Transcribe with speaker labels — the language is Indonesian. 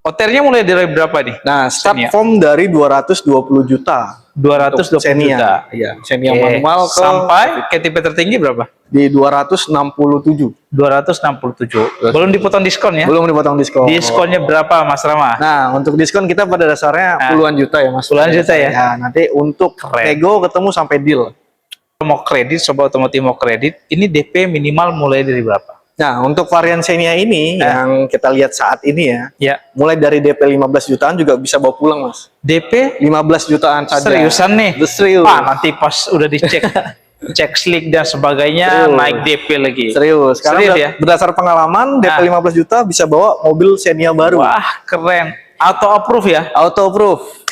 Speaker 1: OTR-nya mulai dari berapa nih?
Speaker 2: Nah, start
Speaker 1: Xenia.
Speaker 2: form dari 220 juta.
Speaker 1: 220
Speaker 2: Xenia.
Speaker 1: juta.
Speaker 2: Iya, Xenia
Speaker 1: Oke.
Speaker 2: manual ke
Speaker 1: Sampai ke tipe tertinggi berapa?
Speaker 2: di 267.
Speaker 1: 267. Belum dipotong diskon ya?
Speaker 2: Belum dipotong diskon.
Speaker 1: Diskonnya berapa Mas Rama?
Speaker 2: Nah, untuk diskon kita pada dasarnya puluhan juta ya, Mas.
Speaker 1: Puluhan juta ya?
Speaker 2: Ya, nanti untuk
Speaker 1: Keren.
Speaker 2: nego ketemu sampai deal.
Speaker 1: Mau kredit, Sobat Otomotif mau kredit, ini DP minimal mulai dari berapa?
Speaker 2: Nah, untuk varian Xenia ini yang kita lihat saat ini ya,
Speaker 1: Ya.
Speaker 2: mulai dari DP 15 jutaan juga bisa bawa pulang, Mas.
Speaker 1: DP
Speaker 2: 15 jutaan saja.
Speaker 1: seriusan nih?
Speaker 2: Serius.
Speaker 1: Pak, nanti pas udah dicek, cek slick dan sebagainya,
Speaker 2: Serius.
Speaker 1: naik DP lagi.
Speaker 2: Serius. Karena
Speaker 1: Serius ya?
Speaker 2: berdasar pengalaman, DP 15 juta bisa bawa mobil Xenia baru.
Speaker 1: Wah, keren. Auto approve ya?
Speaker 2: Auto proof.